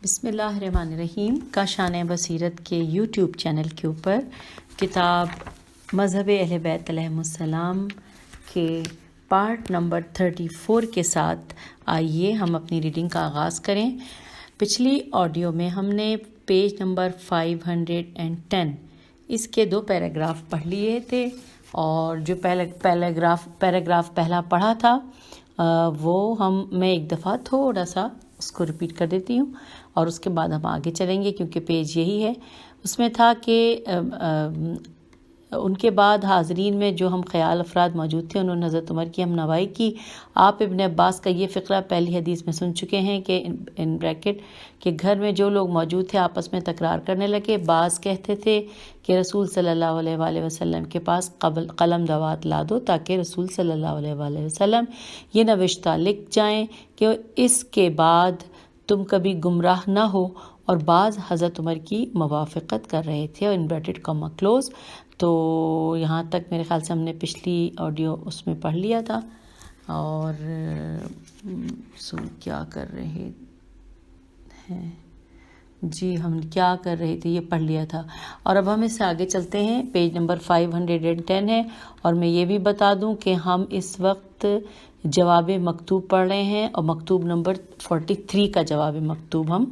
بسم اللہ الرحمن الرحیم کاشان بصیرت کے یوٹیوب چینل کے اوپر کتاب مذہب اہل بیت علیہم السلام کے پارٹ نمبر 34 کے ساتھ آئیے ہم اپنی ریڈنگ کا آغاز کریں۔ پچھلی آڈیو میں ہم نے پیج نمبر 510 اس کے 2 پیراگراف پڑھ لیے تھے، اور جو پیراگراف پہلا پڑھا تھا میں ایک دفعہ تھوڑا سا اس کو ریپیٹ کر دیتی ہوں اور اس کے بعد ہم آگے چلیں گے کیونکہ پیج یہی ہے۔ اس میں تھا کہ ان کے بعد حاضرین میں جو ہم خیال افراد موجود تھے انہوں نے حضرت عمر کی ہم نوائی کی۔ آپ ابن عباس کا یہ فقرہ پہلی حدیث میں سن چکے ہیں کہ ان بریکٹ کہ گھر میں جو لوگ موجود تھے آپس میں تکرار کرنے لگے۔ بعض کہتے تھے کہ رسول صلی اللہ علیہ وآلہ وسلم کے پاس قلم دوات لا دو تاکہ رسول صلی اللہ علیہ وآلہ وسلم یہ نوشتہ لکھ جائیں کہ اس کے بعد تم کبھی گمراہ نہ ہو، اور بعض حضرت عمر کی موافقت کر رہے تھے، اور انورٹڈ کاما کلوز۔ تو یہاں تک میرے خیال سے ہم نے پچھلی آڈیو اس میں پڑھ لیا تھا، اور کیا کر رہے ہیں جی ہم کیا کر رہے تھے یہ پڑھ لیا تھا، اور اب ہم اس سے آگے چلتے ہیں۔ پیج نمبر 510 ہے، اور میں یہ بھی بتا دوں کہ ہم اس وقت جواب مکتوب پڑھ رہے ہیں، اور مکتوب نمبر 43 کا جواب مکتوب ہم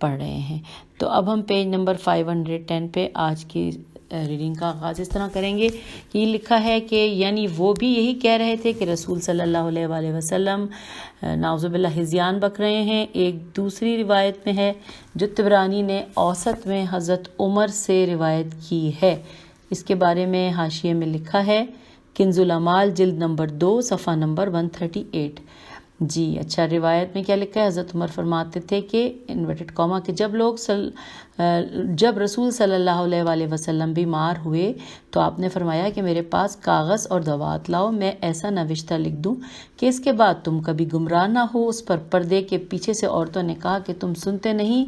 پڑھ رہے ہیں۔ تو اب ہم پیج نمبر 510 پہ آج کی ریڈنگ کا آغاز اس طرح کریں گے کہ یہ لکھا ہے کہ یعنی وہ بھی یہی کہہ رہے تھے کہ رسول صلی اللہ علیہ وآلہ وسلم نعوذ باللہ ہذیان بک رہے ہیں۔ ایک دوسری روایت میں ہے جو طبرانی نے اوسط میں حضرت عمر سے روایت کی ہے، اس کے بارے میں حاشیے میں لکھا ہے کنز الاعمال جلد نمبر 2 صفحہ نمبر 138۔ جی اچھا، روایت میں کیا لکھا ہے؟ حضرت عمر فرماتے تھے کہ انورٹڈ کاما کہ جب رسول صلی اللہ علیہ وآلہ وسلم بیمار ہوئے تو آپ نے فرمایا کہ میرے پاس کاغذ اور دوات لاؤ، میں ایسا نوشتہ لکھ دوں کہ اس کے بعد تم کبھی گمراہ نہ ہو۔ اس پر پردے کے پیچھے سے عورتوں نے کہا کہ تم سنتے نہیں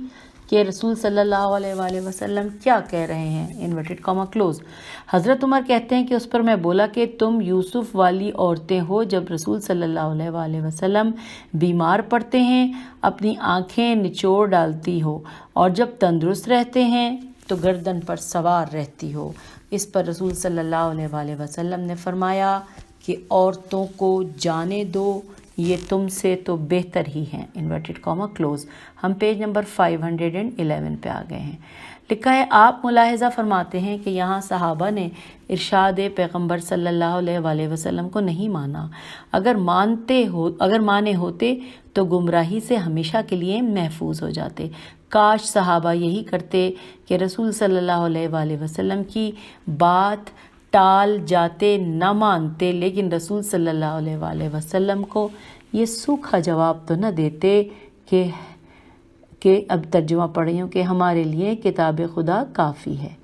کہ رسول صلی اللہ علیہ وآلہ وسلم کیا کہہ رہے ہیں، انورٹڈ کاما کلوز۔ حضرت عمر کہتے ہیں کہ اس پر میں بولا کہ تم یوسف والی عورتیں ہو، جب رسول صلی اللہ علیہ وآلہ وسلم بیمار پڑتے ہیں اپنی آنکھیں نچوڑ ڈالتی ہو، اور جب تندرست رہتے ہیں تو گردن پر سوار رہتی ہو۔ اس پر رسول صلی اللہ علیہ وآلہ وسلم نے فرمایا کہ عورتوں کو جانے دو، یہ تم سے تو بہتر ہی ہیں، انورٹڈ کاما کلوز۔ ہم پیج نمبر 511 پہ آ گئے ہیں۔ لکھا ہے آپ ملاحظہ فرماتے ہیں کہ یہاں صحابہ نے ارشاد پیغمبر صلی اللہ علیہ وآلہ وسلم کو نہیں مانا۔ اگر مانے ہوتے تو گمراہی سے ہمیشہ کے لیے محفوظ ہو جاتے۔ کاش صحابہ یہی کرتے کہ رسول صلی اللہ علیہ وآلہ وسلم کی بات ٹال جاتے، نہ مانتے، لیکن رسول صلی اللہ علیہ وآلہ وسلم کو یہ سوکھا جواب تو نہ دیتے کہ اب ترجمہ پڑھ رہی ہوں کہ ہمارے لیے کتاب خدا کافی ہے۔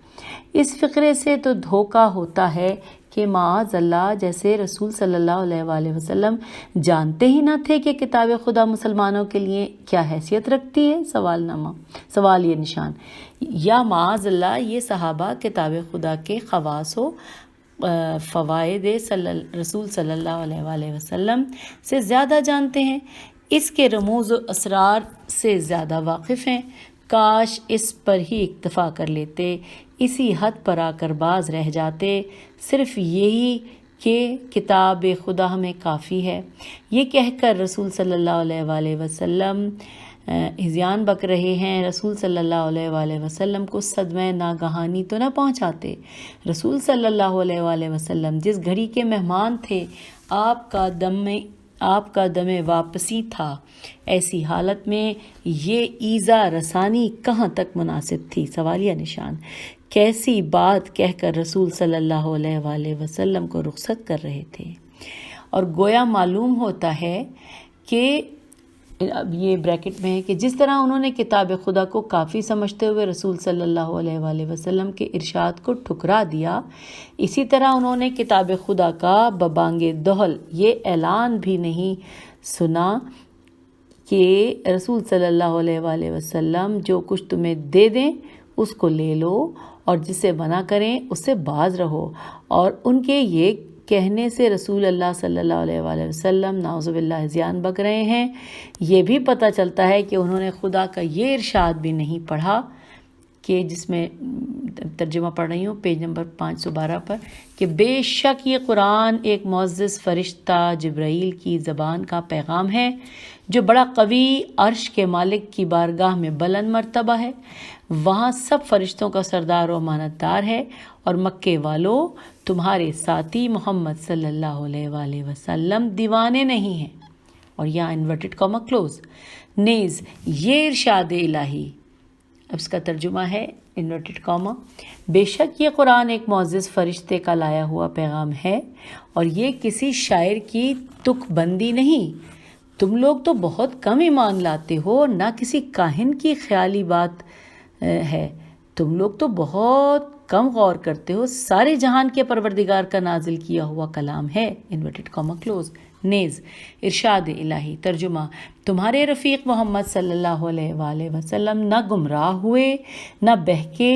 اس فقرے سے تو دھوکہ ہوتا ہے کہ معاذ اللہ جیسے رسول صلی اللہ علیہ وآلہ وسلم جانتے ہی نہ تھے کہ کتاب خدا مسلمانوں کے لیے کیا حیثیت رکھتی ہے، سوال یہ نشان، یا معاذ اللہ یہ صحابہ کتاب خدا کے خواص و فوائد رسول صلی اللہ علیہ وآلہ وسلم سے زیادہ جانتے ہیں، اس کے رموز و اسرار سے زیادہ واقف ہیں۔ کاش اس پر ہی اکتفا کر لیتے، اسی حد پر آ کر باز رہ جاتے، صرف یہی کہ کتاب خدا ہمیں کافی ہے۔ یہ کہہ کر رسول صلی اللہ علیہ وآلہ وسلم ہذیان بک رہے ہیں، رسول صلی اللہ علیہ وآلہ وسلم کو صدمہ ناگہانی تو نہ پہنچاتے۔ رسول صلی اللہ علیہ وآلہ وسلم جس گھڑی کے مہمان تھے آپ کا دم واپسی تھا، ایسی حالت میں یہ ایذا رسانی کہاں تک مناسب تھی، سوالیہ نشان۔ کیسی بات کہہ کر رسول صلی اللہ علیہ وآلہ وسلم کو رخصت کر رہے تھے، اور گویا معلوم ہوتا ہے کہ اب یہ بریکٹ میں ہے کہ جس طرح انہوں نے کتاب خدا کو کافی سمجھتے ہوئے رسول صلی اللہ علیہ وآلہ وسلم کے ارشاد کو ٹھکرا دیا، اسی طرح انہوں نے کتاب خدا کا ببانگ دہل یہ اعلان بھی نہیں سنا کہ رسول صلی اللہ علیہ وآلہ وسلم جو کچھ تمہیں دے دیں اس کو لے لو، اور جسے منع کریں اس سے باز رہو، اور ان کے یہ کہنے سے رسول اللہ صلی اللہ علیہ وآلہ وسلم نعوذ باللہ زیان بک رہے ہیں۔ یہ بھی پتہ چلتا ہے کہ انہوں نے خدا کا یہ ارشاد بھی نہیں پڑھا کہ جس میں ترجمہ پڑھ رہی ہوں پیج نمبر 512 پر، کہ بے شک یہ قرآن ایک معزز فرشتہ جبرائیل کی زبان کا پیغام ہے جو بڑا قوی عرش کے مالک کی بارگاہ میں بلند مرتبہ ہے، وہاں سب فرشتوں کا سردار و امانتدار ہے، اور مکے والوں تمہارے ساتھی محمد صلی اللہ علیہ وآلہ وسلم دیوانے نہیں ہیں، اور یہاں انورٹڈ کاما کلوز، نیز یہ ارشاد الہی، اب اس کا ترجمہ ہے انورٹڈ کاما، بے شک یہ قرآن ایک معزز فرشتے کا لایا ہوا پیغام ہے، اور یہ کسی شاعر کی تک بندی نہیں، تم لوگ تو بہت کم ایمان لاتے ہو، نہ کسی کاہن کی خیالی بات ہے، تم لوگ تو بہت کم غور کرتے ہو، سارے جہان کے پروردگار کا نازل کیا ہوا کلام ہے، انورٹڈ کاما کلوز، نیز ارشاد الہی، ترجمہ، تمہارے رفیق محمد صلی اللہ علیہ وآلہ وسلم نہ گمراہ ہوئے نہ بہکے،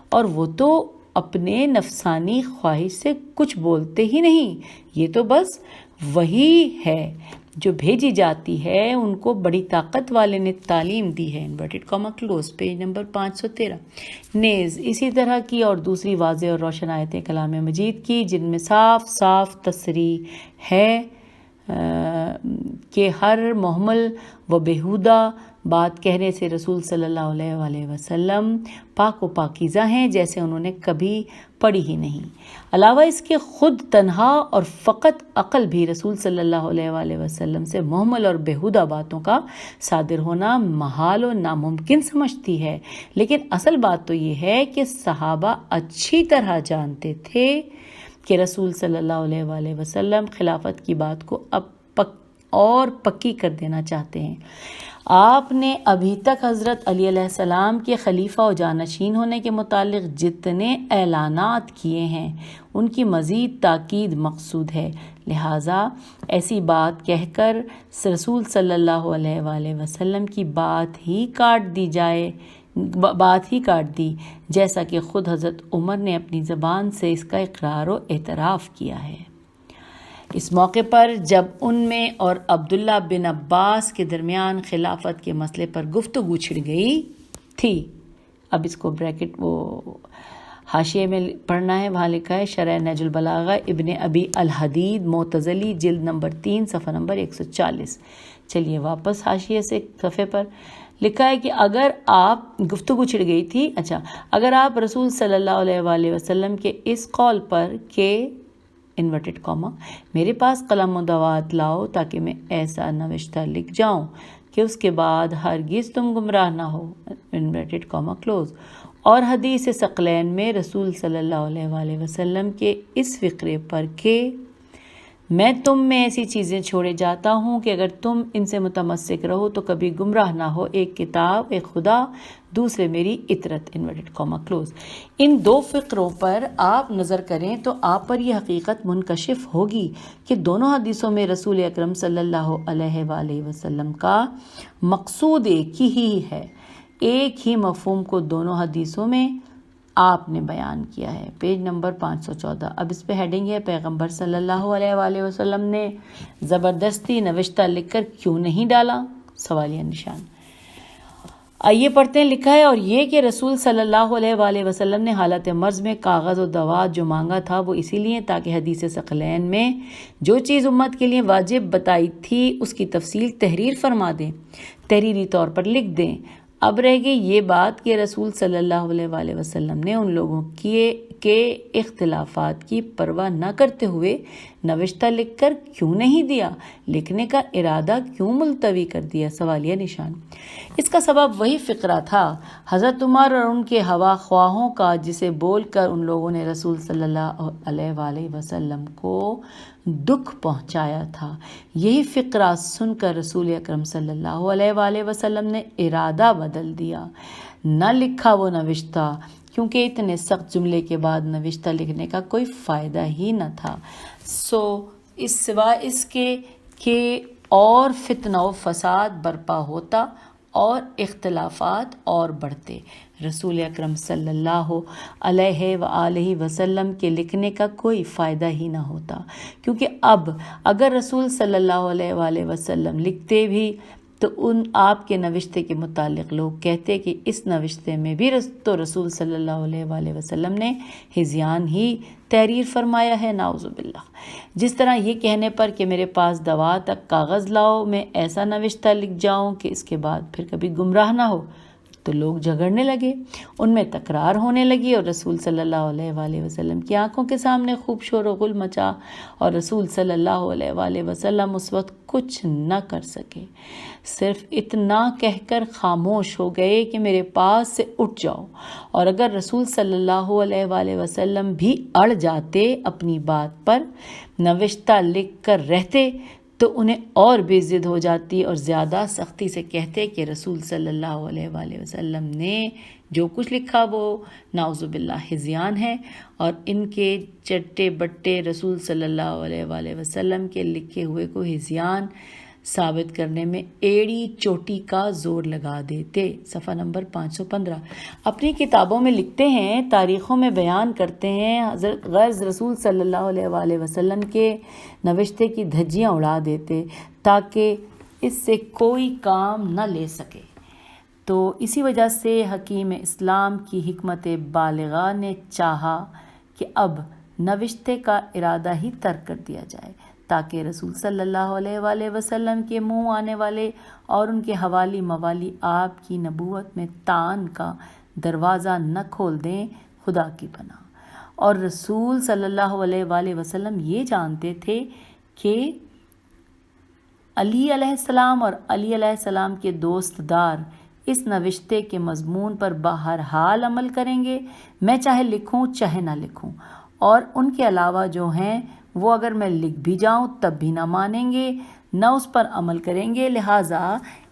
اور وہ تو اپنے نفسانی خواہش سے کچھ بولتے ہی نہیں، یہ تو بس وہی ہے جو بھیجی جاتی ہے، ان کو بڑی طاقت والے نے تعلیم دی ہے، inverted comma close, page number 513۔ نیز اسی طرح کی اور دوسری واضح اور روشن آیتیں کلام مجید کی جن میں صاف صاف تصریح ہے کہ ہر محمل و بیہودہ بات کہنے سے رسول صلی اللہ علیہ وآلہ وسلم پاک و پاکیزہ ہیں جیسے انہوں نے کبھی پڑھی ہی نہیں۔ علاوہ اس کے خود تنہا اور فقط عقل بھی رسول صلی اللہ علیہ وآلہ وسلم سے محمل اور بیہودہ باتوں کا صادر ہونا محال و ناممکن سمجھتی ہے، لیکن اصل بات تو یہ ہے کہ صحابہ اچھی طرح جانتے تھے کہ رسول صلی اللہ علیہ وآلہ وسلم خلافت کی بات کو اب اور پکی کر دینا چاہتے ہیں۔ آپ نے ابھی تک حضرت علی علیہ السلام کے خلیفہ و جانشین ہونے کے متعلق جتنے اعلانات کیے ہیں ان کی مزید تاکید مقصود ہے، لہٰذا ایسی بات کہہ کر رسول صلی اللہ علیہ وآلہ وسلم کی بات ہی کاٹ دی جیسا کہ خود حضرت عمر نے اپنی زبان سے اس کا اقرار و اعتراف کیا ہے۔ اس موقع پر جب ان میں اور عبداللہ بن عباس کے درمیان خلافت کے مسئلے پر گفتگو چھڑ گئی تھی، اب اس کو بریکٹ وہ حاشیے میں پڑھنا ہے، وہاں لکھا ہے شرح نہج البلاغہ ابن ابی الحدید معتزلی جلد نمبر 3 صفحہ نمبر 140۔ چلیے واپس حاشیے سے صفحے پر لکھا ہے کہ اگر آپ گفتگو چھڑ گئی تھی، اگر آپ رسول صلی اللہ علیہ وآلہ وسلم کے اس قول پر کہ انورٹڈ کاما میرے پاس قلم و دوات لاؤ تاکہ میں ایسا نوشتہ لکھ جاؤں کہ اس کے بعد ہرگز تم گمراہ نہ ہو، انورٹڈ کاما کلوز، اور حدیث ثقلین میں رسول صلی اللہ علیہ وآلہ وسلم کے اس فقرے پر کہ میں تم میں ایسی چیزیں چھوڑے جاتا ہوں کہ اگر تم ان سے متمسک رہو تو کبھی گمراہ نہ ہو، ایک کتاب، ایک خدا، دوسرے میری اطرت، انورٹڈ کاما کلوز۔ ان دو فقروں پر آپ نظر کریں تو آپ پر یہ حقیقت منکشف ہوگی کہ دونوں حدیثوں میں رسول اکرم صلی اللہ علیہ وآلہ وسلم کا مقصود ایک ہی ہے، ایک ہی مفہوم کو دونوں حدیثوں میں آپ نے بیان کیا ہے، پیج نمبر 514۔ اب اس پہ ہیڈنگ ہے پیغمبر صلی اللہ علیہ وآلہ وسلم نے زبردستی نوشتہ لکھ کر کیوں نہیں ڈالا، سوالیہ نشان۔ آئیے پڑھتے ہیں، لکھا ہے اور یہ کہ رسول صلی اللہ علیہ وآلہ وسلم نے حالت مرض میں کاغذ و دوات جو مانگا تھا وہ اسی لیے تاکہ حدیث ثقلین میں جو چیز امت کے لیے واجب بتائی تھی اس کی تفصیل تحریر فرما دیں، تحریری طور پر لکھ دیں۔ اب رہ گئی یہ بات کہ رسول صلی اللہ علیہ وآلہ وسلم نے ان لوگوں کے اختلافات کی پرواہ نہ کرتے ہوئے نوشتہ لکھ کر کیوں نہیں دیا، لکھنے کا ارادہ کیوں ملتوی کر دیا، سوالیہ نشان۔ اس کا سبب وہی فقرہ تھا حضرت عمر اور ان کے ہوا خواہوں کا جسے بول کر ان لوگوں نے رسول صلی اللہ علیہ وآلہ وسلم کو دکھ پہنچایا تھا۔ یہی فقرہ سن کر رسول اکرم صلی اللہ علیہ وآلہ وسلم نے ارادہ بدل دیا، نہ لکھا وہ نوشتہ، کیونکہ اتنے سخت جملے کے بعد نوشتہ لکھنے کا کوئی فائدہ ہی نہ تھا۔ سوائے اس کے کہ اور فتنہ و فساد برپا ہوتا اور اختلافات اور بڑھتے۔ رسول اکرم صلی اللہ علیہ وآلہ وسلم کے لکھنے کا کوئی فائدہ ہی نہ ہوتا، کیونکہ اب اگر رسول صلی اللہ علیہ وآلہ وسلم لکھتے بھی تو آپ کے نوشتے کے متعلق لوگ کہتے کہ اس نوشتے میں بھی تو رسول صلی اللہ علیہ وآلہ وسلم نے ہذیان ہی تحریر فرمایا ہے، نعوذ باللہ۔ جس طرح یہ کہنے پر کہ میرے پاس دوا تک کاغذ لاؤ، میں ایسا نوشتہ لکھ جاؤں کہ اس کے بعد پھر کبھی گمراہ نہ ہو، تو لوگ جھگڑنے لگے، ان میں تکرار ہونے لگی، اور رسول صلی اللہ علیہ وآلہ وسلم کی آنکھوں کے سامنے خوب شور و غل مچا، اور رسول صلی اللہ علیہ وآلہ وسلم اس وقت کچھ نہ کر سکے، صرف اتنا کہہ کر خاموش ہو گئے کہ میرے پاس سے اٹھ جاؤ۔ اور اگر رسول صلی اللہ علیہ وآلہ وسلم بھی اڑ جاتے اپنی بات پر، نوشتہ لکھ کر رہتے، تو انہیں اور بے ضد ہو جاتی اور زیادہ سختی سے کہتے کہ رسول صلی اللہ علیہ وآلہ وسلم نے جو کچھ لکھا وہ نعوذ باللہ ہذیان ہے، اور ان کے چٹے بٹے رسول صلی اللہ علیہ وآلہ وسلم کے لکھے ہوئے کو ہذیان ثابت کرنے میں ایڑی چوٹی کا زور لگا دیتے۔ صفحہ نمبر 515۔ اپنی کتابوں میں لکھتے ہیں، تاریخوں میں بیان کرتے ہیں، حضرت غرض رسول صلی اللہ علیہ وآلہ وسلم کے نوشتے کی دھجیاں اڑا دیتے تاکہ اس سے کوئی کام نہ لے سکے۔ تو اسی وجہ سے حکیم اسلام کی حکمت بالغہ نے چاہا کہ اب نوشتے کا ارادہ ہی ترک کر دیا جائے، تاکہ رسول صلی اللہ علیہ وآلہ وسلم کے منہ آنے والے اور ان کے حوالی موالی آپ کی نبوت میں طعن کا دروازہ نہ کھول دیں، خدا کی پناہ۔ اور رسول صلی اللہ علیہ وآلہ وسلم یہ جانتے تھے کہ علی علیہ السلام اور علی علیہ السلام کے دوست دار اس نوشتے کے مضمون پر بہرحال عمل کریں گے، میں چاہے لکھوں چاہے نہ لکھوں، اور ان کے علاوہ جو ہیں وہ اگر میں لکھ بھی جاؤں تب بھی نہ مانیں گے، نہ اس پر عمل کریں گے۔ لہٰذا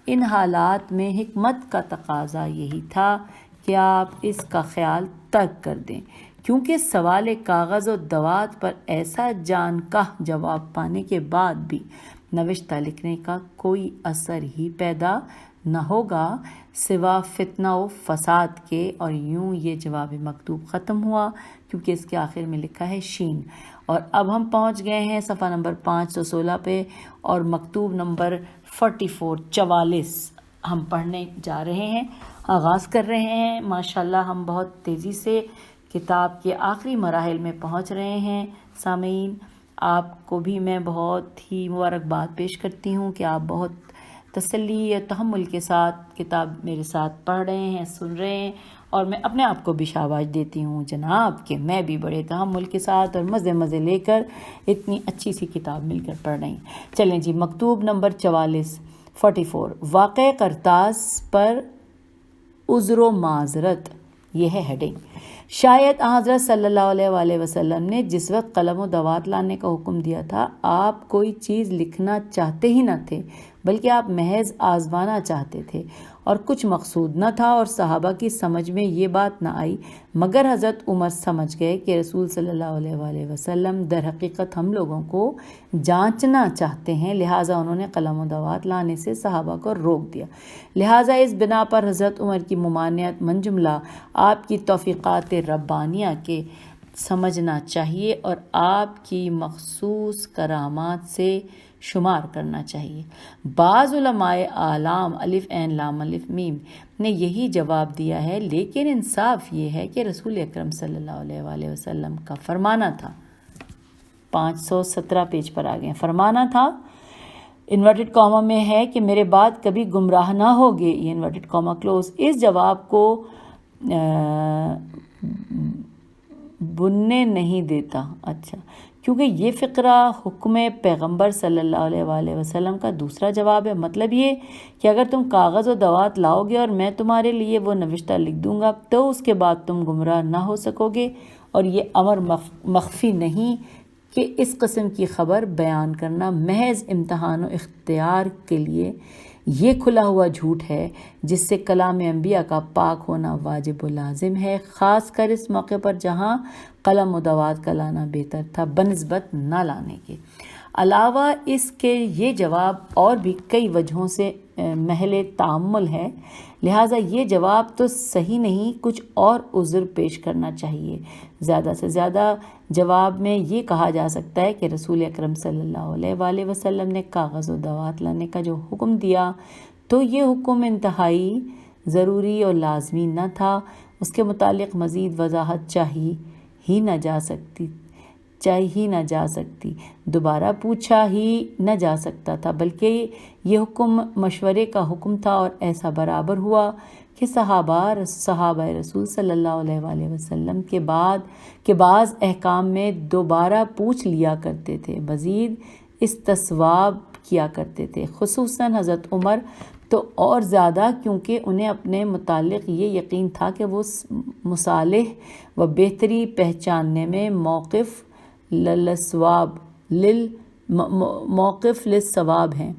ان حالات میں حکمت کا تقاضا یہی تھا کہ آپ اس کا خیال ترک کر دیں، کیونکہ سوال کاغذ و دوات پر ایسا جان کا جواب پانے کے بعد بھی نوشتہ لکھنے کا کوئی اثر ہی پیدا نہ ہوگا سوا فتنہ و فساد کے۔ اور یوں یہ جواب مکتوب ختم ہوا، کیونکہ اس کے آخر میں لکھا ہے شین۔ اور اب ہم پہنچ گئے ہیں صفحہ نمبر 516 پہ، اور مکتوب نمبر 44 ہم پڑھنے جا رہے ہیں، آغاز کر رہے ہیں۔ ماشاءاللہ ہم بہت تیزی سے کتاب کے آخری مراحل میں پہنچ رہے ہیں۔ سامعین، آپ کو بھی میں بہت ہی مبارکباد پیش کرتی ہوں کہ آپ بہت تسلی اور تحمل کے ساتھ کتاب میرے ساتھ پڑھ رہے ہیں، سن رہے ہیں، اور میں اپنے آپ کو بھی شاباش دیتی ہوں جناب کہ میں بھی بڑے تحمل کے ساتھ اور مزے لے کر اتنی اچھی سی کتاب مل کر پڑھ رہی ہیں۔ چلیں جی، مکتوب نمبر 44 واقع کرتاس پر عذر و معذرت، یہ ہے ہیڈنگ۔ شاید حضرت صلی اللہ علیہ وآلہ وسلم نے جس وقت قلم و دوات لانے کا حکم دیا تھا، آپ کوئی چیز لکھنا چاہتے ہی نہ تھے، بلکہ آپ محض آزمانا چاہتے تھے، اور کچھ مقصود نہ تھا، اور صحابہ کی سمجھ میں یہ بات نہ آئی، مگر حضرت عمر سمجھ گئے کہ رسول صلی اللہ علیہ وآلہ وسلم در حقیقت ہم لوگوں کو جانچنا چاہتے ہیں، لہٰذا انہوں نے قلم و دوات لانے سے صحابہ کو روک دیا۔ لہٰذا اس بنا پر حضرت عمر کی ممانعت من جملہ آپ کی توفیقات ربانیہ کے سمجھنا چاہیے اور آپ کی مخصوص کرامات سے شمار کرنا چاہیے۔ بعض علماء اعلام الف عین لام الف میم نے یہی جواب دیا ہے، لیکن انصاف یہ ہے کہ رسول اکرم صلی اللہ علیہ وآلہ وسلم کا فرمانا تھا، 517 پیج پر آگئے، فرمانا تھا انورٹڈ کاما میں ہے کہ میرے بعد کبھی گمراہ نہ ہوگے، یہ انورٹڈ کاما کلوز۔ اس جواب کو بننے نہیں دیتا، اچھا، کیونکہ یہ فقرہ حکم پیغمبر صلی اللہ علیہ وآلہ وسلم کا دوسرا جواب ہے۔ مطلب یہ کہ اگر تم کاغذ و دوات لاؤ گے اور میں تمہارے لیے وہ نوشتہ لکھ دوں گا تو اس کے بعد تم گمراہ نہ ہو سکو گے، اور یہ امر مخفی نہیں کہ اس قسم کی خبر بیان کرنا محض امتحان و اختیار کے لیے یہ کھلا ہوا جھوٹ ہے جس سے کلام انبیاء کا پاک ہونا واجب و لازم ہے، خاص کر اس موقع پر جہاں قلم و دوات کا لانا بہتر تھا بنسبت نہ لانے کے۔ علاوہ اس کے یہ جواب اور بھی کئی وجہوں سے محل تعامل ہے، لہٰذا یہ جواب تو صحیح نہیں، کچھ اور عذر پیش کرنا چاہیے۔ زیادہ سے زیادہ جواب میں یہ کہا جا سکتا ہے کہ رسول اکرم صلی اللہ علیہ وآلہ وسلم نے کاغذ و دوات لانے کا جو حکم دیا تو یہ حکم انتہائی ضروری اور لازمی نہ تھا، اس کے متعلق مزید وضاحت چاہی ہی نہ جا سکتی، دوبارہ پوچھا ہی نہ جا سکتا تھا، بلکہ یہ حکم مشورے کا حکم تھا، اور ایسا برابر ہوا کہ صحابہ رسول صلی اللہ علیہ وآلہ وسلم کے بعض احکام میں دوبارہ پوچھ لیا کرتے تھے، مزید استصواب کیا کرتے تھے، خصوصاً حضرت عمر تو اور زیادہ، کیونکہ انہیں اپنے متعلق یہ یقین تھا کہ وہ مصالح و بہتری پہچاننے میں موقف للصواب ہیں۔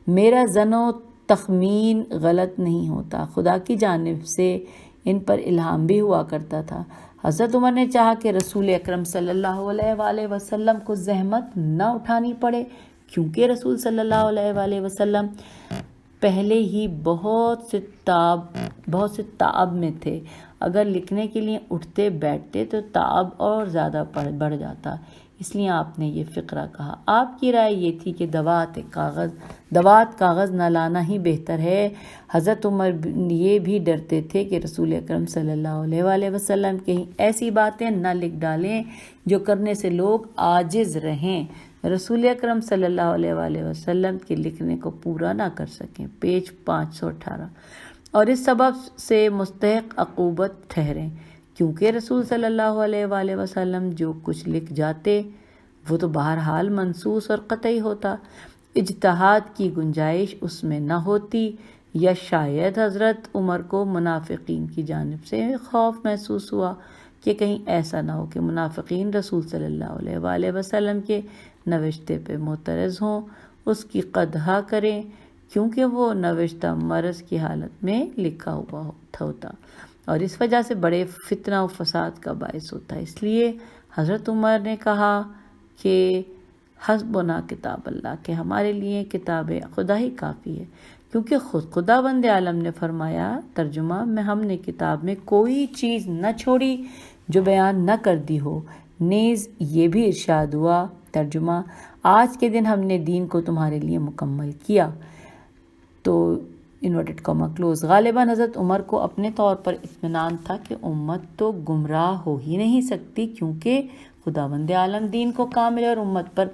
میرا ظن و تخمین غلط نہیں ہوتا، خدا کی جانب سے ان پر الہام بھی ہوا کرتا تھا۔ حضرت عمر نے چاہا کہ رسول اکرم صلی اللہ علیہ وآلہ وسلم کو زحمت نہ اٹھانی پڑے، کیونکہ رسول صلی اللہ علیہ وآلہ وسلم پہلے ہی بہت سے تعب میں تھے، اگر لکھنے کے لیے اٹھتے بیٹھتے تو تعب اور زیادہ بڑھ جاتا، اس لیے آپ نے یہ فقرہ کہا۔ آپ کی رائے یہ تھی کہ دوات کاغذ نہ لانا ہی بہتر ہے۔ حضرت عمر یہ بھی ڈرتے تھے کہ رسول اکرم صلی اللہ علیہ وآلہ وسلم کہیں ایسی باتیں نہ لکھ ڈالیں جو کرنے سے لوگ عاجز رہیں، رسول اکرم صلی اللہ علیہ وآلہ وسلم کے لکھنے کو پورا نہ کر سکیں، پیج 518، اور اس سبب سے مستحق عقوبت ٹھہریں، کیونکہ رسول صلی اللہ علیہ وآلہ وسلم جو کچھ لکھ جاتے وہ تو بہرحال منصوص اور قطعی ہوتا، اجتہاد کی گنجائش اس میں نہ ہوتی، یا شاید حضرت عمر کو منافقین کی جانب سے خوف محسوس ہوا کہ کہیں ایسا نہ ہو کہ منافقین رسول صلی اللہ علیہ وآلہ وسلم کے نوشتے پہ معترض ہوں، اس کی قدح کریں، کیونکہ وہ نوشتہ مرض کی حالت میں لکھا ہوا ہوتا اور اس وجہ سے بڑے فتنہ و فساد کا باعث ہوتا ہے۔ اس لیے حضرت عمر نے کہا کہ حسبنا کتاب اللہ، کہ ہمارے لیے کتاب خدا ہی کافی ہے، کیونکہ خدا بند عالم نے فرمایا، ترجمہ میں، ہم نے کتاب میں کوئی چیز نہ چھوڑی جو بیان نہ کر دی ہو، نیز یہ بھی ارشاد ہوا، ترجمہ، آج کے دن ہم نے دین کو تمہارے لیے مکمل کیا، تو انورٹڈ کاما کلوز۔ غالباً حضرت عمر کو اپنے طور پر اطمینان تھا کہ امت تو گمراہ ہو ہی نہیں سکتی، کیونکہ خداوند عالم دین کو کامل اور امت پر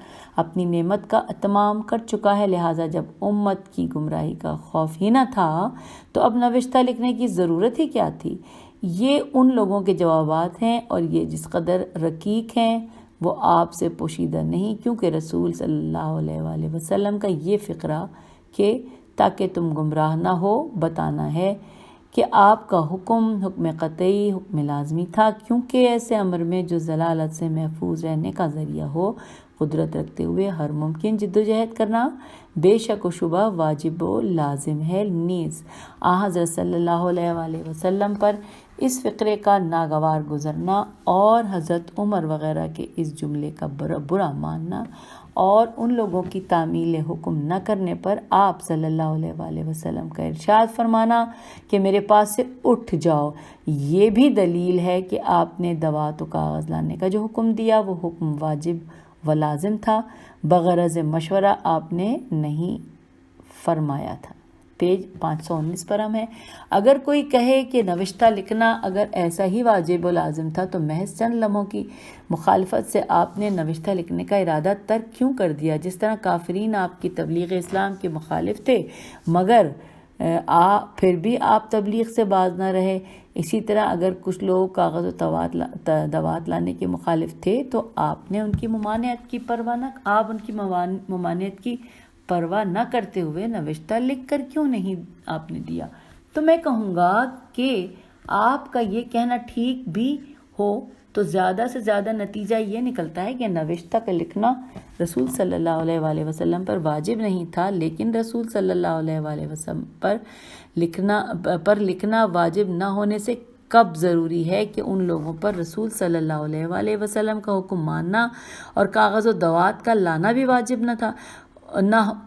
اپنی نعمت کا اتمام کر چکا ہے، لہٰذا جب امت کی گمراہی کا خوف ہی نہ تھا تو اب نوشتہ لکھنے کی ضرورت ہی کیا تھی؟ یہ ان لوگوں کے جوابات ہیں، اور یہ جس قدر رقیق ہیں وہ آپ سے پوشیدہ نہیں، کیونکہ رسول صلی اللہ علیہ وآلہ وسلم کا یہ فقرہ کہ تاکہ تم گمراہ نہ ہو بتانا ہے کہ آپ کا حکم قطعی، حکم لازمی تھا، کیونکہ ایسے امر میں جو ضلالت سے محفوظ رہنے کا ذریعہ ہو، قدرت رکھتے ہوئے ہر ممکن جد و جہد کرنا بے شک و شبہ واجب و لازم ہے، نیز حضرت صلی اللہ علیہ وآلہ وسلم پر اس فقرے کا ناگوار گزرنا اور حضرت عمر وغیرہ کے اس جملے کا برا ماننا اور ان لوگوں کی تعمیل حکم نہ کرنے پر آپ صلی اللہ علیہ وآلہ وسلم کا ارشاد فرمانا کہ میرے پاس سے اٹھ جاؤ، یہ بھی دلیل ہے کہ آپ نے دوات و کاغذ لانے کا جو حکم دیا وہ حکم واجب و لازم تھا، بغرض مشورہ آپ نے نہیں فرمایا تھا۔ پیج 519 پر ہم ہیں۔ اگر کوئی کہے کہ نوشتہ لکھنا اگر ایسا ہی واجب و لازم تھا تو محض چند لمحوں کی مخالفت سے آپ نے نوشتہ لکھنے کا ارادہ ترک کیوں کر دیا؟ جس طرح کافرین آپ کی تبلیغ اسلام کے مخالف تھے مگر پھر بھی آپ تبلیغ سے باز نہ رہے، اسی طرح اگر کچھ لوگ کاغذ و دوات لانے کے مخالف تھے تو آپ نے ان کی ممانعت کی پرواہ نہ کرتے ہوئے نوشتہ لکھ کر کیوں نہیں آپ نے دیا؟ تو میں کہوں گا کہ آپ کا یہ کہنا ٹھیک بھی ہو تو زیادہ سے زیادہ نتیجہ یہ نکلتا ہے کہ نوشتہ کا لکھنا رسول صلی اللہ علیہ وآلہ وسلم پر واجب نہیں تھا، لیکن رسول صلی اللہ علیہ وآلہ وسلم پر لکھنا واجب نہ ہونے سے کب ضروری ہے کہ ان لوگوں پر رسول صلی اللہ علیہ وآلہ وسلم کا حکم ماننا اور کاغذ و دوات کا لانا بھی واجب نہ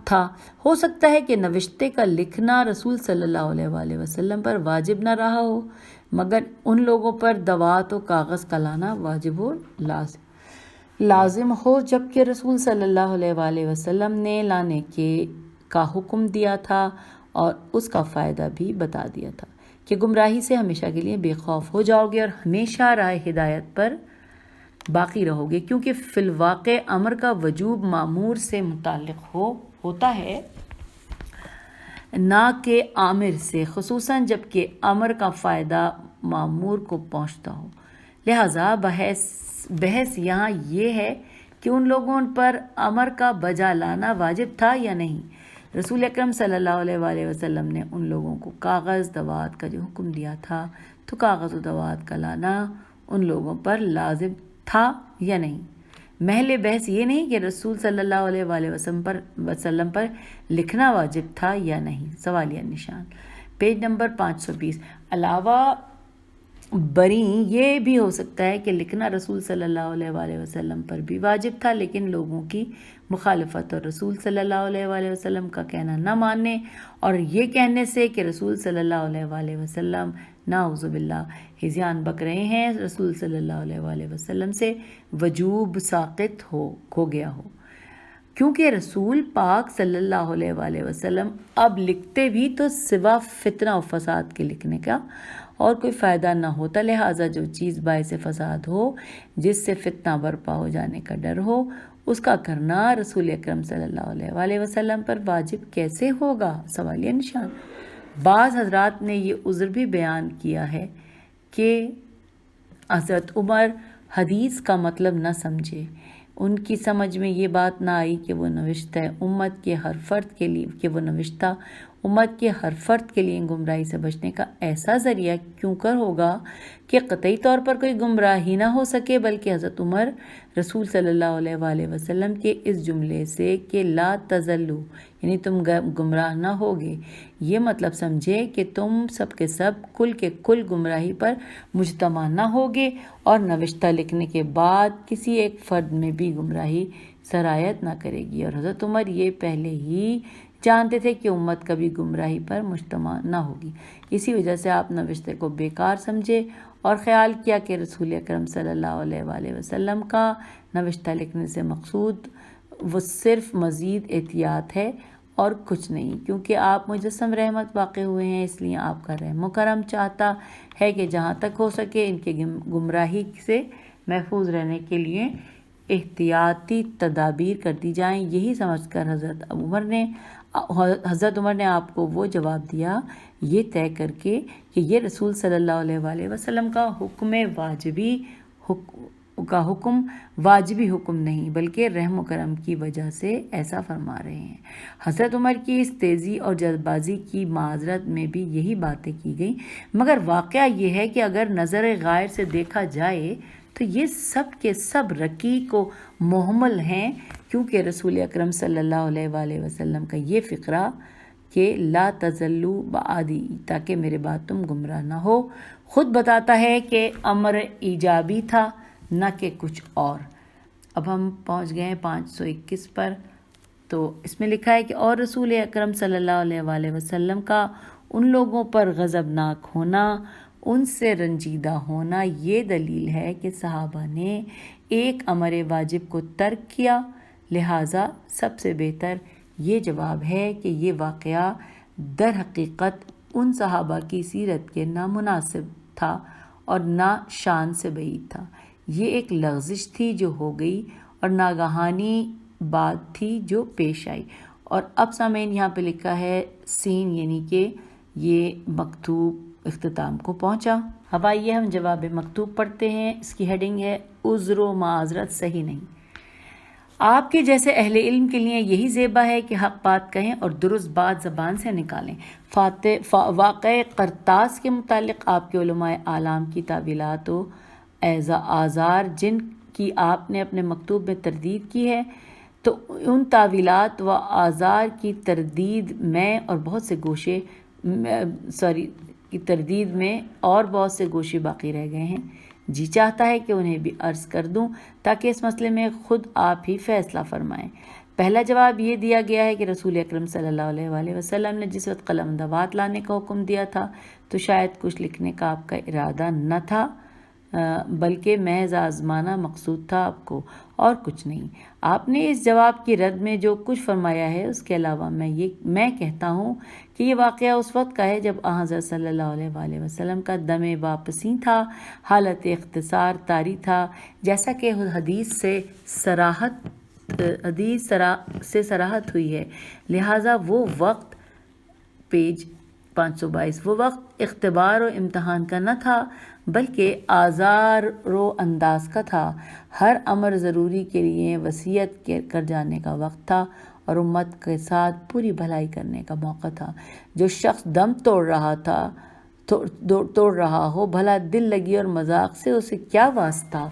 تھا۔ ہو سکتا ہے کہ نوشتے کا لکھنا رسول صلی اللہ علیہ وآلہ وسلم پر واجب نہ رہا ہو، مگر ان لوگوں پر دوات و کاغذ کا لانا واجب و لازم ہو، جبکہ رسول صلی اللہ علیہ وآلہ وسلم نے لانے کا حکم دیا تھا اور اس کا فائدہ بھی بتا دیا تھا کہ گمراہی سے ہمیشہ کے لیے بے خوف ہو جاؤ گے اور ہمیشہ راہ ہدایت پر باقی رہو گے، کیونکہ فی الواقع امر کا وجوب مامور سے متعلق ہوتا ہے نہ کہ آمر سے، خصوصاً جب کہ امر کا فائدہ مامور کو پہنچتا ہو۔ لہٰذا بحث یہاں یہ ہے کہ ان لوگوں پر امر کا بجا لانا واجب تھا یا نہیں۔ رسول اکرم صلی اللہ علیہ وآلہ وسلم نے ان لوگوں کو کاغذ دوات کا جو حکم دیا تھا تو کاغذ و دوات کا لانا ان لوگوں پر لازم تھا یا نہیں۔ محل بحث یہ نہیں کہ رسول صلی اللہ علیہ وآلہ وسلم پر لکھنا واجب تھا یا نہیں، سوالیہ نشان۔ Page number 520۔ علاوہ بری یہ بھی ہو سکتا ہے کہ لکھنا رسول صلی اللہ علیہ وآلہ وسلم پر بھی واجب تھا، لیکن لوگوں کی مخالفت اور رسول صلی اللہ علیہ وآلہ وسلم کا کہنا نہ ماننے اور یہ کہنے سے کہ رسول صلی اللہ علیہ وآلہ وسلم نعوذ باللہ ہذیان بک رہے ہیں رسول صلی اللہ علیہ وآلہ وسلم سے، وجوب ساقط ہو گیا ہو، کیونکہ رسول پاک صلی اللہ علیہ وآلہ وسلم اب لکھتے بھی تو سوا فتنہ و فساد کے لکھنے کا اور کوئی فائدہ نہ ہوتا، لہٰذا جو چیز باعث فساد ہو، جس سے فتنہ برپا ہو جانے کا ڈر ہو، اس کا کرنا رسول اکرم صلی اللہ علیہ وآلہ وسلم پر واجب کیسے ہوگا، سوالیہ نشان۔ بعض حضرات نے یہ عذر بھی بیان کیا ہے کہ حضرت عمر حدیث کا مطلب نہ سمجھے، ان کی سمجھ میں یہ بات نہ آئی کہ وہ نوشتہ امت کے ہر فرد کے لیے گمراہی سے بچنے کا ایسا ذریعہ کیوں کر ہوگا کہ قطعی طور پر کوئی گمراہی نہ ہو سکے، بلکہ حضرت عمر رسول صلی اللہ علیہ وآلہ وسلم کے اس جملے سے کہ لا تضلوا یعنی تم گمراہ نہ ہوگے، یہ مطلب سمجھے کہ تم سب کے سب کل کے کل گمراہی پر مجتمع نہ ہوگے اور نوشتہ لکھنے کے بعد کسی ایک فرد میں بھی گمراہی سرایت نہ کرے گی، اور حضرت عمر یہ پہلے ہی جانتے تھے کہ امت کبھی گمراہی پر مجتمع نہ ہوگی، اسی وجہ سے آپ نوشتے کو بیکار سمجھے اور خیال کیا کہ رسول اکرم صلی اللہ علیہ وآلہ وسلم کا نوشتہ لکھنے سے مقصود وہ صرف مزید احتیاط ہے اور کچھ نہیں، کیونکہ آپ مجسم رحمت واقع ہوئے ہیں، اس لیے آپ کا رحم و کرم چاہتا ہے کہ جہاں تک ہو سکے ان کے گمراہی سے محفوظ رہنے کے لیے احتیاطی تدابیر کر دی جائیں۔ یہی سمجھ کر حضرت عمر نے آپ کو وہ جواب دیا، یہ طے کر کے کہ یہ رسول صلی اللہ علیہ وآلہ وسلم کا واجبی حکم نہیں بلکہ رحم و کرم کی وجہ سے ایسا فرما رہے ہیں۔ حضرت عمر کی اس تیزی اور جلد بازی کی معذرت میں بھی یہی باتیں کی گئیں، مگر واقعہ یہ ہے کہ اگر نظر غائر سے دیکھا جائے تو یہ سب کے سب رقیق و محمل ہیں، کیونکہ رسول اکرم صلی اللہ علیہ وآلہ وسلم کا یہ فقرہ کہ لا تضلوا بعدی تاکہ میرے بعد تم گمراہ نہ ہو خود بتاتا ہے کہ امر ایجابی تھا نہ کہ کچھ اور۔ اب ہم پہنچ گئے ہیں 521 پر، تو اس میں لکھا ہے کہ اور رسول اکرم صلی اللہ علیہ وآلہ وسلم کا ان لوگوں پر غضبناک ہونا، ان سے رنجیدہ ہونا یہ دلیل ہے کہ صحابہ نے ایک امر واجب کو ترک کیا، لہٰذا سب سے بہتر یہ جواب ہے کہ یہ واقعہ در حقیقت ان صحابہ کی سیرت کے نامناسب تھا اور نہ شان سے بعید تھا، یہ ایک لغزش تھی جو ہو گئی اور ناگہانی بات تھی جو پیش آئی۔ اور اب سامعین یہاں پہ لکھا ہے سین، یعنی کہ یہ مکتوب اختتام کو پہنچا۔ اب آئیے ہم جواب مکتوب پڑھتے ہیں، اس کی ہیڈنگ ہے عذر و معذرت صحیح نہیں۔ آپ کے جیسے اہل علم کے لیے یہی زیبا ہے کہ حق بات کہیں اور درست بات زبان سے نکالیں۔ واقع قرطاس کے متعلق آپ کے علماء اعلام کی تعویلات و آزار جن کی آپ نے اپنے مکتوب میں تردید کی ہے، تو ان تعویلات و آزار کی تردید میں اور بہت سے کی تردید میں اور بہت سے گوشے باقی رہ گئے ہیں۔ جی چاہتا ہے کہ انہیں بھی عرض کر دوں تاکہ اس مسئلے میں خود آپ ہی فیصلہ فرمائیں۔ پہلا جواب یہ دیا گیا ہے کہ رسول اکرم صلی اللہ علیہ وآلہ وسلم نے جس وقت قلم دوات لانے کا حکم دیا تھا تو شاید کچھ لکھنے کا آپ کا ارادہ نہ تھا، بلکہ محض آزمانا مقصود تھا آپ کو، اور کچھ نہیں۔ آپ نے اس جواب کی رد میں جو کچھ فرمایا ہے اس کے علاوہ میں کہتا ہوں کہ یہ واقعہ اس وقت کا ہے جب حضرت صلی اللہ علیہ وآلہ وسلم کا دم واپسی تھا، حالت اختصار طاری تھا، جیسا کہ حدیث سے صراحت ہوئی ہے۔ لہٰذا وہ وقت، پیج 522، وہ وقت اختبار و امتحان کا نہ تھا بلکہ آزار و انداز کا تھا۔ ہر امر ضروری کے لیے وصیت کر جانے کا وقت تھا اور امت کے ساتھ پوری بھلائی کرنے کا موقع تھا۔ جو شخص دم توڑ رہا ہو، بھلا دل لگی اور مذاق سے اسے کیا واسطہ،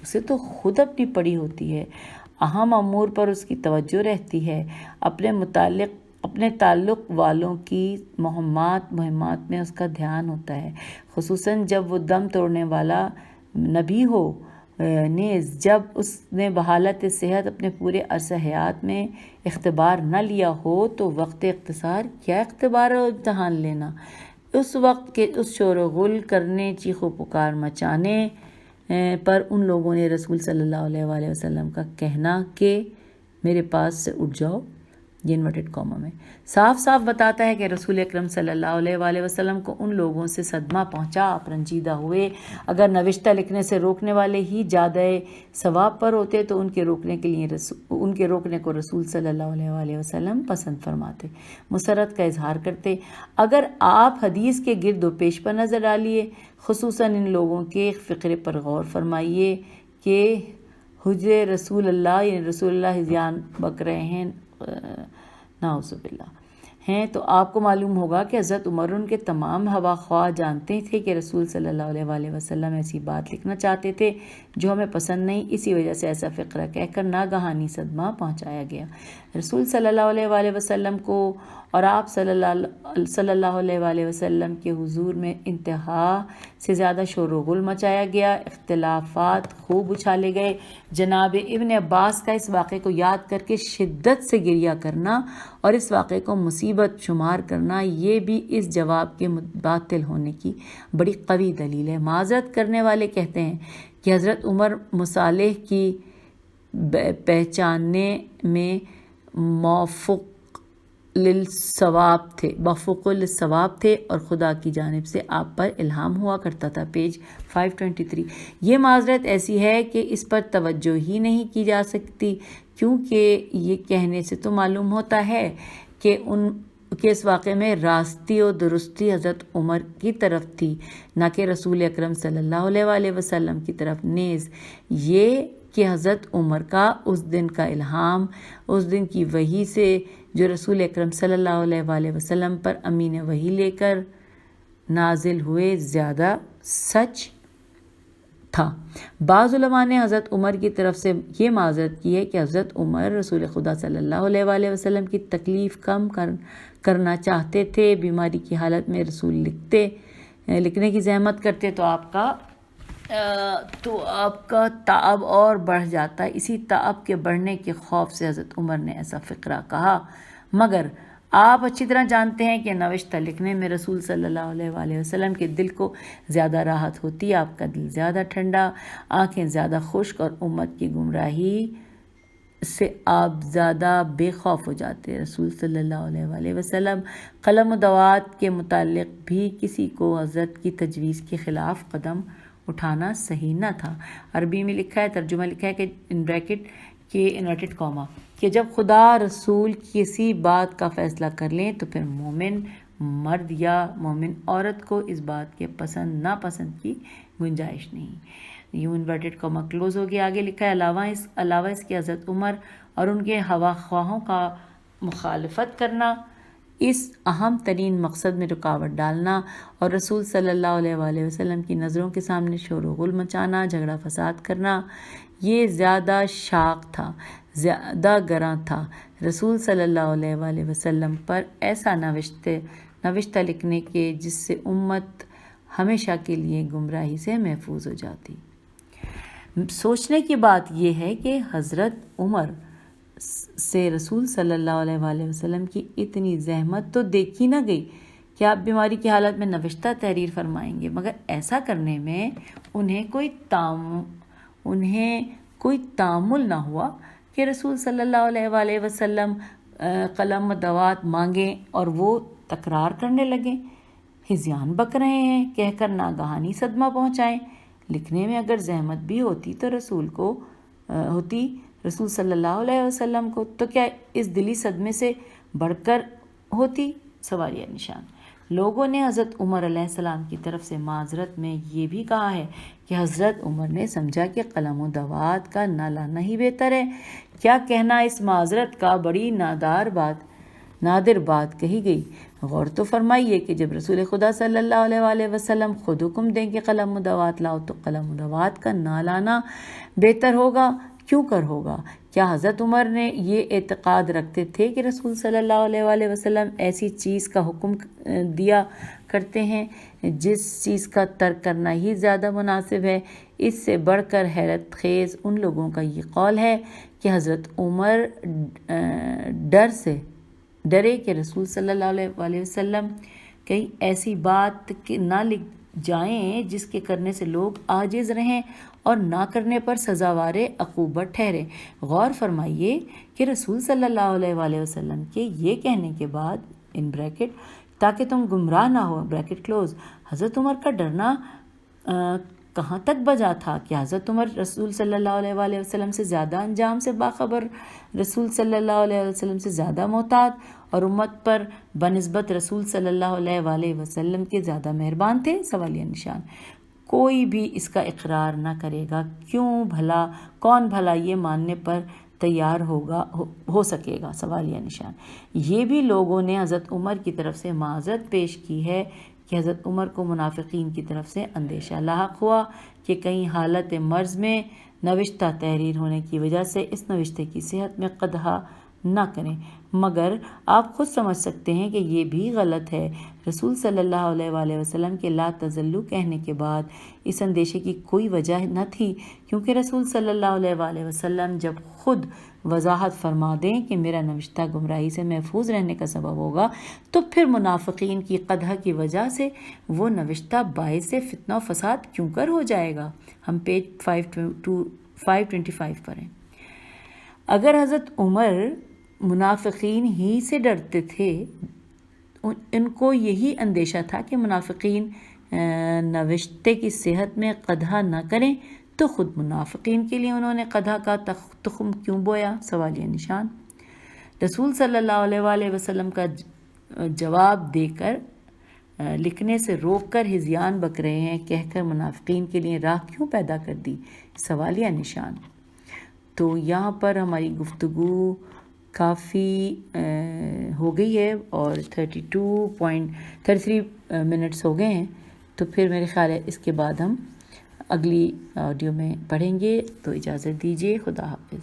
اسے تو خود اپنی پڑی ہوتی ہے۔ اہم امور پر اس کی توجہ رہتی ہے، اپنے تعلق والوں کی مہمات میں اس کا دھیان ہوتا ہے، خصوصاً جب وہ دم توڑنے والا نبی ہو۔ نیز جب اس نے بحالت صحت اپنے پورے عرصہ حیات میں اختبار نہ لیا ہو تو وقت اختصار کیا اختبار و امتحان لینا۔ اس وقت کے اس شور و غل کرنے، چیخ و پکار مچانے پر ان لوگوں نے رسول صلی اللہ علیہ وآلہ وسلم کا کہنا کہ میرے پاس سے اٹھ جاؤ، یہ انورٹڈ کاما میں صاف صاف بتاتا ہے کہ رسول اکرم صلی اللہ علیہ وآلہ وسلم کو ان لوگوں سے صدمہ پہنچا، آپ رنجیدہ ہوئے۔ اگر نوشتہ لکھنے سے روکنے والے ہی زیادہ ثواب پر ہوتے تو ان کے روکنے کو رسول صلی اللہ علیہ وآلہ وسلم پسند فرماتے، مسرت کا اظہار کرتے۔ اگر آپ حدیث کے گرد و پیش پر نظر ڈالیے، خصوصاً ان لوگوں کے فقرے پر غور فرمائیے کہ حجر رسول اللہ ہذیان بک رہے ہیں، نعوذ باللہ ہیں، تو آپ کو معلوم ہوگا کہ حضرت عمر ان کے تمام ہوا خواہ جانتے تھے کہ رسول صلی اللہ علیہ وآلہ وسلم ایسی بات لکھنا چاہتے تھے جو ہمیں پسند نہیں، اسی وجہ سے ایسا فقرہ کہہ کر ناگہانی صدمہ پہنچایا گیا۔ رسول صلی اللہ علیہ وآلہ وسلم کو اور آپ صلی اللہ علیہ وآلہ وسلم کے حضور میں انتہا سے زیادہ شور و غل مچایا گیا، اختلافات خوب اچھالے گئے۔ جناب ابن عباس کا اس واقعے کو یاد کر کے شدت سے گریہ کرنا اور اس واقعے کو مصیبت شمار کرنا، یہ بھی اس جواب کے باطل ہونے کی بڑی قوی دلیل ہے۔ معذرت کرنے والے کہتے ہیں کہ حضرت عمر مصالح کی پہچاننے میں موفق للثواب تھے اور خدا کی جانب سے آپ پر الہام ہوا کرتا تھا، پیج 523۔ یہ معذرت ایسی ہے کہ اس پر توجہ ہی نہیں کی جا سکتی، کیونکہ یہ کہنے سے تو معلوم ہوتا ہے کہ اس واقعے میں راستی و درستی حضرت عمر کی طرف تھی، نہ کہ رسول اکرم صلی اللہ علیہ وآلہ وسلم کی طرف۔ نیز یہ کہ حضرت عمر کا اس دن کا الہام، اس دن کی وحی سے جو رسول اکرم صلی اللہ علیہ وآلہ وسلم پر امین وحی لے کر نازل ہوئے، زیادہ سچ تھا۔ بعض علماء نے حضرت عمر کی طرف سے یہ معذرت کی ہے کہ حضرت عمر رسول خدا صلی اللہ علیہ وآلہ وسلم کی تکلیف کم کرنا چاہتے تھے۔ بیماری کی حالت میں رسول لکھنے کی زحمت کرتے تو آپ کا تعب اور بڑھ جاتا۔ اسی تعب کے بڑھنے کے خوف سے حضرت عمر نے ایسا فقرہ کہا، مگر آپ اچھی طرح جانتے ہیں کہ نوشتہ لکھنے میں رسول صلی اللہ علیہ وآلہ وسلم کے دل کو زیادہ راحت ہوتی، آپ کا دل زیادہ ٹھنڈا، آنکھیں زیادہ خشک، اور امت کی گمراہی سے آپ زیادہ بے خوف ہو جاتے۔ رسول صلی اللہ علیہ وآلہ وسلم قلم و دوات کے متعلق بھی کسی کو حضرت کی تجویز کے خلاف قدم اٹھانا صحیح نہ تھا۔ عربی میں لکھا ہے، ترجمہ لکھا ہے کہ ان بریکٹ کے انورٹڈ کاما، کہ جب خدا رسول کسی بات کا فیصلہ کر لیں تو پھر مومن مرد یا مومن عورت کو اس بات کے پسند ناپسند کی گنجائش نہیں۔ یوں انورٹڈ کاما کلوز ہو گیا۔ آگے لکھا ہے، علاوہ اس کے حضرت عمر اور ان کے ہوا خواہوں کا مخالفت کرنا، اس اہم ترین مقصد میں رکاوٹ ڈالنا اور رسول صلی اللہ علیہ وآلہ وسلم کی نظروں کے سامنے شور و غل مچانا، جھگڑا فساد کرنا، یہ زیادہ شاق تھا، زیادہ گراں تھا۔ رسول صلی اللہ علیہ وآلہ وسلم پر ایسا نوشتہ لکھنے کے جس سے امت ہمیشہ کے لیے گمراہی سے محفوظ ہو جاتی۔ سوچنے کی بات یہ ہے کہ حضرت عمر سے رسول صلی اللہ علیہ وآلہ وسلم کی اتنی زحمت تو دیکھی نہ گئی کہ آپ بیماری کی حالت میں نوشتہ تحریر فرمائیں گے، مگر ایسا کرنے میں انہیں کوئی تعامل نہ ہوا کہ رسول صلی اللہ علیہ وآلہ وسلم قلم و دوات مانگیں اور وہ تکرار کرنے لگیں، ہذیان بک رہے ہیں کہہ کر ناگہانی صدمہ پہنچائیں۔ لکھنے میں اگر زحمت بھی ہوتی تو رسول صلی اللہ علیہ وسلم کو تو کیا اس دلی صدمے سے بڑھ کر ہوتی؟ سوالیہ نشان۔ لوگوں نے حضرت عمر علیہ السلام کی طرف سے معذرت میں یہ بھی کہا ہے کہ حضرت عمر نے سمجھا کہ قلم و دوات کا نہ لانا ہی بہتر ہے۔ کیا کہنا اس معذرت کا بڑی نادر بات کہی گئی۔ غور تو فرمائیے کہ جب رسول خدا صلی اللہ علیہ وآلہ وسلم خود حکم دیں کہ قلم و دوات لاؤ تو قلم و دوات کا نہ لانا بہتر ہوگا، کیوں کر ہوگا؟ کیا حضرت عمر نے یہ اعتقاد رکھتے تھے کہ رسول صلی اللہ علیہ وآلہ وسلم ایسی چیز کا حکم دیا کرتے ہیں جس چیز کا ترک کرنا ہی زیادہ مناسب ہے؟ اس سے بڑھ کر حیرت خیز ان لوگوں کا یہ قول ہے کہ حضرت عمر ڈرے کہ رسول صلی اللہ علیہ وآلہ وسلم کہیں ایسی بات نہ لکھ جائیں جس کے کرنے سے لوگ عاجز رہیں اور نہ کرنے پر سزاوار عقوبت ٹھہرے۔ غور فرمائیے کہ رسول صلی اللہ علیہ وآلہ وسلم کے یہ کہنے کے بعد ان بریکٹ تاکہ تم گمراہ نہ ہو بریکٹ کلوز، حضرت عمر کا ڈرنا کہاں تک بجا تھا؟ کہ حضرت عمر رسول صلی اللہ علیہ وآلہ وسلم سے زیادہ انجام سے باخبر، رسول صلی اللہ علیہ وسلم سے زیادہ محتاط اور امت پر بنسبت رسول صلی اللہ علیہ وآلہ وسلم کے زیادہ مہربان تھے؟ سوالیہ نشان۔ کوئی بھی اس کا اقرار نہ کرے گا، کون بھلا یہ ماننے پر تیار ہو سکے گا؟ سوالیہ نشان۔ یہ بھی لوگوں نے حضرت عمر کی طرف سے معذرت پیش کی ہے کہ حضرت عمر کو منافقین کی طرف سے اندیشہ لاحق ہوا کہ کہیں حالت مرض میں نوشتہ تحریر ہونے کی وجہ سے اس نوشتے کی صحت میں قدح نہ کریں، مگر آپ خود سمجھ سکتے ہیں کہ یہ بھی غلط ہے۔ رسول صلی اللہ علیہ وآلہ وسلم کے لا تزلو کہنے کے بعد اس اندیشے کی کوئی وجہ نہ تھی، کیونکہ رسول صلی اللہ علیہ وآلہ وسلم جب خود وضاحت فرما دیں کہ میرا نوشتہ گمراہی سے محفوظ رہنے کا سبب ہوگا تو پھر منافقین کی قدح کی وجہ سے وہ نوشتہ باعث فتنہ و فساد کیوں کر ہو جائے گا؟ ہم پیج 525 پر ہیں۔ اگر حضرت عمر منافقین ہی سے ڈرتے تھے، ان کو یہی اندیشہ تھا کہ منافقین نوشتے کی صحت میں قدح نہ کریں، تو خود منافقین کے لیے انہوں نے قدح کا تخم کیوں بویا؟ سوالیہ نشان۔ رسول صلی اللہ علیہ وآلہ وسلم کا جواب دے کر لکھنے سے روک کر ہذیان بک رہے ہیں کہہ کر منافقین کے لیے راہ کیوں پیدا کر دی؟ سوالیہ نشان۔ تو یہاں پر ہماری گفتگو کافی ہو گئی ہے اور 33 منٹس ہو گئے ہیں، تو پھر میرے خیال ہے اس کے بعد ہم اگلی آڈیو میں پڑھیں گے۔ تو اجازت دیجیے، خدا حافظ۔